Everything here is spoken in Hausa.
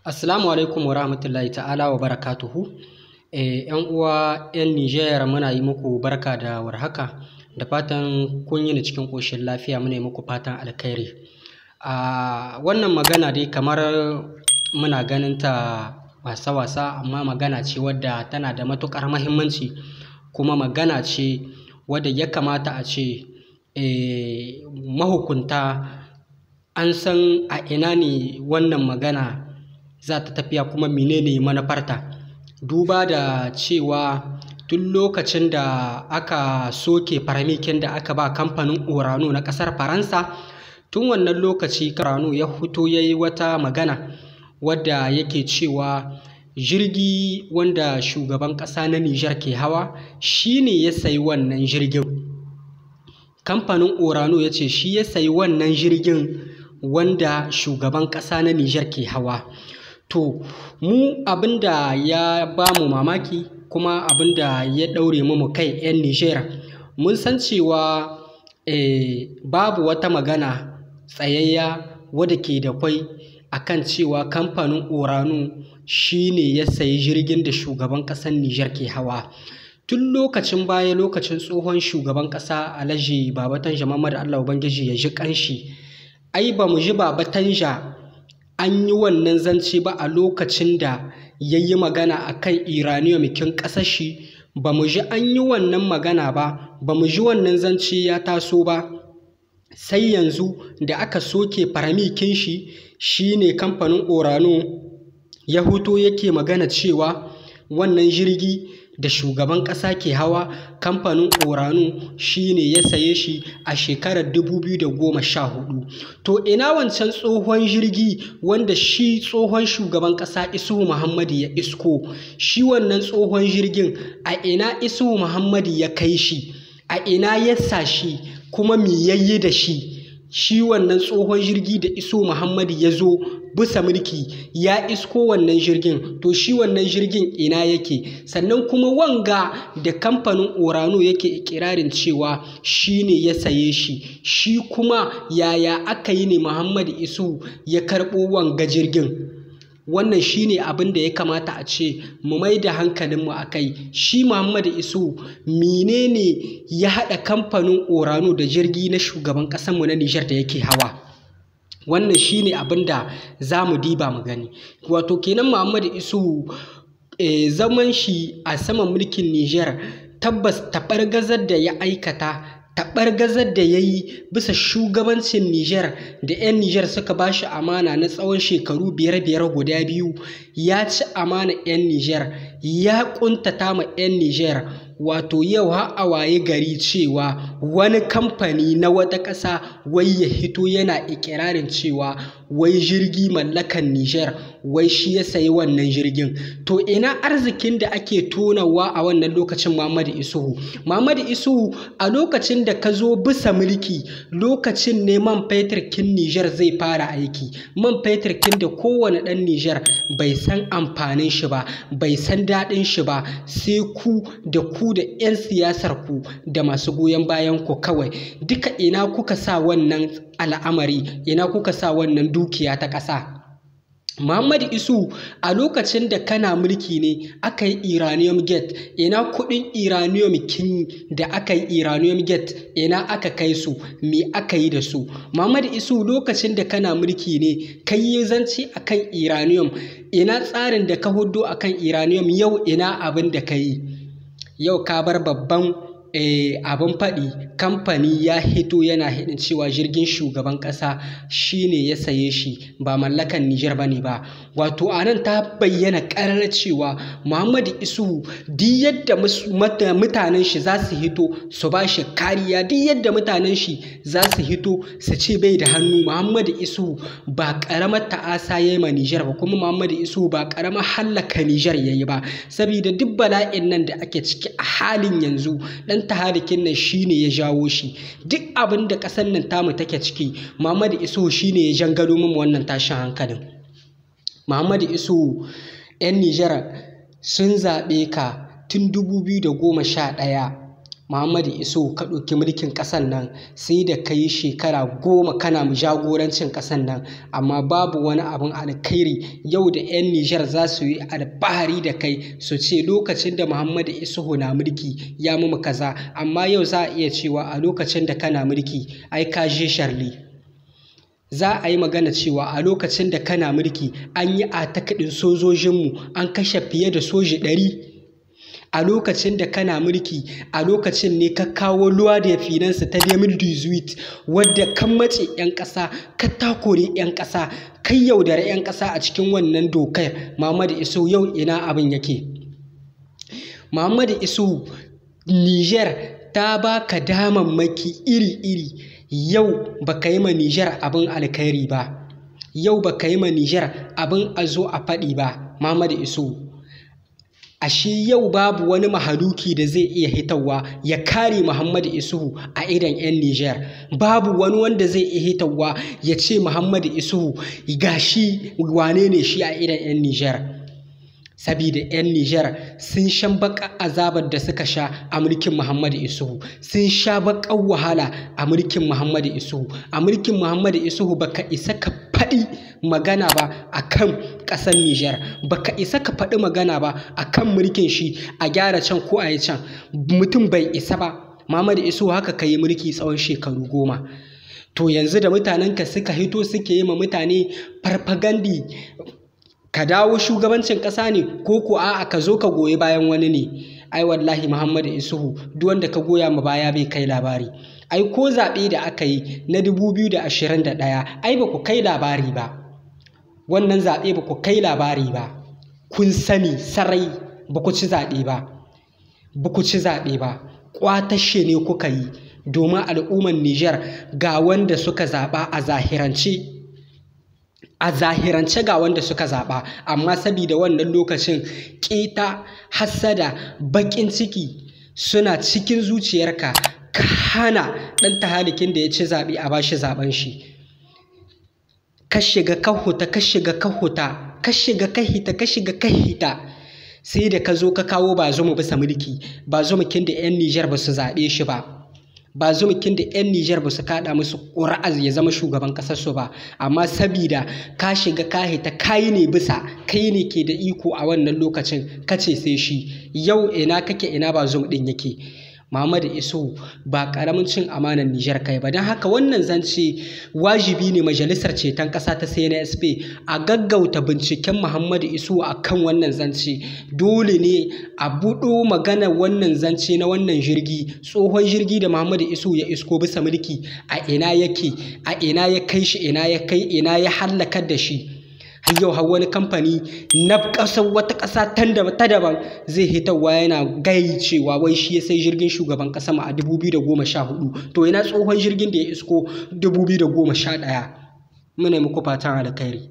Assalamu alaikum wa rahmatullahi ta'ala wa barakatuhu. ‘Yan uwa ‘yan Nijar muna yi muku barka da warhaka, da fatan kun yi cikin ƙoshin lafiya. Muna yi muku fatan alkhairi. Wannan magana dai kamar muna ganin ta wasa-wasa, amma magana ce wadda tana da matuƙar muhimmanci, kuma magana ce wadda ya kamata a ce mahukunta an san a ina ne wannan magana za ta tafiya kuma menene manufarta. Duba da cewa tun lokacin da aka soke farmikin da aka ba kamfanin Orano na ƙasar Faransa, tun wannan lokaci Orano ya fito ya yi wata magana wadda yake cewa jirgi wanda shugaban ƙasa na Nijar ke hawa shi ne ya sayi wannan jirgin. Kamfanin Orano ya ce shi ya sayi wannan jirgin wanda shugaban ƙasa na Nijar ke hawa. To, mu abinda ya ba mu mamaki kuma abinda ya ɗaure mu kai 'yan Nijar, mun san cewa babu wata magana tsayayya wadda ke da kwai akan cewa kamfanin Orano shi ne ya sayi jirgin da shugaban ƙasar Nijar ke hawa. Tun lokacin baya, lokacin tsohon shugaban ƙasa Alhaji Baba Tanja Muhammadu, Allah Ubangiji ya ji ƙanshi, ai ba mu ji Baba Tanja an yi wannan zance ba a lokacin da ya yi magana a kan uranium kin ƙasar shi. Ba mu ji an yi wannan magana ba, ba mu ji wannan zance ya taso ba, sai yanzu da aka soke farmikin shi, shi ne kamfanin Orano ya huto yake magana cewa wannan jirgi da shugaban ƙasa ke hawa kamfanin Orano shi ne ya saye shi a shekarar 2014. To ina wancan tsohon jirgi wanda shi tsohon shugaban ƙasa Isuhu Muhammadu ya isko? Shi wannan tsohon jirgin a ina Isuhu Muhammadu ya kai shi? A ina ya sa shi? Kuma me yayi da shi? Shi wannan tsohon jirgi da Isuhu Muhammadu ya zo bisa mulki ya isko wannan jirgin, to shi wannan jirgin ina yake? Sannan kuma wanga da kamfanin Orano yake ikirarin cewa shi ne ya saye shi, shi kuma yaya aka yi ne Muhammadu Isuhu ya karɓo wanga jirgin? Wannan shi ne abin da ya kamata a ce mu mai da hankalinmu a kai. Shi Muhammadu Isuhu menene ya haɗa kamfanin Orano da jirgi na shugaban ƙasarmu na Nijar da yake hawa? Wannan shi ne abin da za mu diba mu gani. Wato kenan Muhammadu Isuhu zaman shi a saman mulkin Nijar, tabbas taɓargazar da ya aikata, taɓargazar da ya yi bisa shugabancin Nijar da 'yan Nijar suka ba shi amana na tsawon shekaru biyar guda biyu, ya ci amana 'yan Nijar, ya ƙuntata ma 'yan Nijar. Wato yau har a waye gari cewa wani kamfani na wata ƙasa wai ya hito yana ikirarin cewa wai jirgi mallakan Nijar, wai shi ya sayi wannan jirgin. To ina arzikin da ake tonawa a wannan lokacin Muhammadu Isuhu? Muhammadu Isuhu a lokacin da ka zo bisa mulki, lokacin ne man fetur kin Nijar zai fara aiki. Man fetur kin da kowane ɗan Nijar bai san amfanin shi ba, bai san daɗin shi ba, sai ku da 'yan siyasar ku da masu goyon bayan ku kawai. Duka ina kuka sa wannan al'amari? Ina kuka sa wannan dukiya ta ƙasa? Muhammadu Isuhu a lokacin da kana mulki ne aka yi uranium gate. Ina kuɗin uranium kin da aka yi uranium gate, ina aka kai su? Me aka yi da su? Muhammadu Isuhu lokacin da kana mulki ne ka yi zance akan uranium. Ina tsarin da ka hudo akan uranium? Yau ina abin da ka yi? Yau ka bar babban abin faɗi, kamfani ya hito yana hidin cewa jirgin shugaban ƙasa shi ne ya saye shi, ba mallakan Nijar ba ne ba. Wato a nan ta bayyana ƙarar cewa Muhammadu Isuhu duk yadda mutanen shi za su hito su ba shi kariya, duk yadda mutanen shi za su hito su ce bai da hannu, Muhammadu Isuhu ba ƙaramar ta'asa ya yi ma Nijar ba, kuma Muhammadu Isuhu ba ƙaramar hallaka Nijar ya yi ba. Saboda duk bala'in nan da ake ciki a halin yanzu, ɗan taharikin nan shi ne ya jawo shi. Duk abin da ƙasar nan tamu take ciki, Muhammadu Isuhu shi ne ya jangalo mu wannan tashin hankalin. Muhammadu Isuhu 'yan Nijar sun zaɓe ka tun 2011. Muhammadu Isuhu ka ɗauki mulkin ƙasar nan sai da ka yi shekara 10 kana jagorancin ƙasar nan, amma babu wani abin alkhairi. Yau da 'yan Nijar za su yi alfahari da kai su ce lokacin da Muhammadu Isuhu na mulki ya mu kaza, amma yau za a iya cewa a lokacin da kana mulki ai ka je sharli. Za a yi magana cewa a lokacin da kana mulki an yi atakaɗin sojojinmu, an kashe fiye da soji 100. A lokacin da kana mulki, a lokacin ne ka kawo luwa da finansa ta 2018 wadda kan matse 'yan ƙasa, ka takure 'yan ƙasa, kai yaudare 'yan ƙasa a cikin wannan dokar. Muhammadu Isuhu yau ina abin yake? Muhammadu Isuhu, Niger ta baka damammaki iri-iri, yau baka yi ma Niger abin alkhairi ba, yau baka yi ma Niger abin a zo a faɗi ba. Muhammadu Isuhu, ashe yau babu wani mahaluki da zai iya hitawa ya kare Muhammadu Isuhu a idon 'yan Nijar. Babu wani wanda zai iya hitawa ya ce Muhammadu Isuhu gashi wane ne shi a idon 'yan Nijar. Sabida 'yan Nijar sun shan baƙar azabar da suka sha a mulkin Muhammadu Isuhu, sun sha baƙar wahala a mulkin Muhammadu Isuhu. A mulkin Muhammadu Isuhu baka isa ka faɗi magana ba a kan ƙasar Nijar, baka isa ka faɗi magana ba a kan mulkin shi a gyara can ko a yi can, mutum bai isa ba. Muhammadu Isuhu haka ka yi mulki tsawon shekaru 10. To yanzu da mutanenka suka hito suke yi ma mutane farfagandi ka dawo shugabancin ƙasa ne ko ko a'a ka zo ka goyi bayan wani ne? Ai wallahi Muhammadu Isuhu duk wanda ka goya ma baya bai kai labari. Ai ko zaɓe da aka yi na 2021 ai ba ku kai labari ba. Wannan zaɓe ba ku kai labari ba, kun sani sarai ba ku ci zaɓe ba, ba ku ci zaɓe ba, ƙwatashe ne kuka yi domin al'ummar Nijar ga wanda suka zaɓa a zahirance ga wanda suka zaɓa, amma sabida wannan lokacin ƙeta, hassada, baƙin ciki suna cikin zuciyarka, ka hana ɗan tahalikin da ya ci zaɓe a bashi zaɓen shi. Ka shiga ka huta, ka shiga ka huta, ka shiga ka hita, ka shiga ka hita, sai da ka zo ka kawo Bazoum bisa mulki. Bazoum kin da 'yan Nijar ba su zaɓe shi ba, Bazoum kin da 'yan Nijar ba su kaɗa musu ƙuri'ar ya zama shugaban ƙasarsu ba, amma sabida ka shiga ka hita, kai ne bisa, kai ne ke da iko a wannan lokacin, ka ce sai shi. Yau ina kake, ina Bazoum ɗin yake? Muhammadu Isuhu ba ƙaramin cin amanar Nijar kai ba. Don haka wannan zance wajibi ne majalisar ceton ƙasa ta CNSP a gaggauta binciken Muhammadu Isuhu a kan wannan zance. Dole ne a buɗo magana wannan zance na wannan jirgi, tsohon jirgi da Muhammadu Isuhu ya isko bisa mulki, a ina yake, a ina ya kai shi, ina ya hallakar da shi. Har yau har wani kamfani na ƙasar wata ƙasa ta daban zai hitawa yana gai cewa wai shi ya sai jirgin shugaban ƙasa ma a 2014. To ina tsohon jirgin da ya isko 2011? Muna muku fatan alkhairi.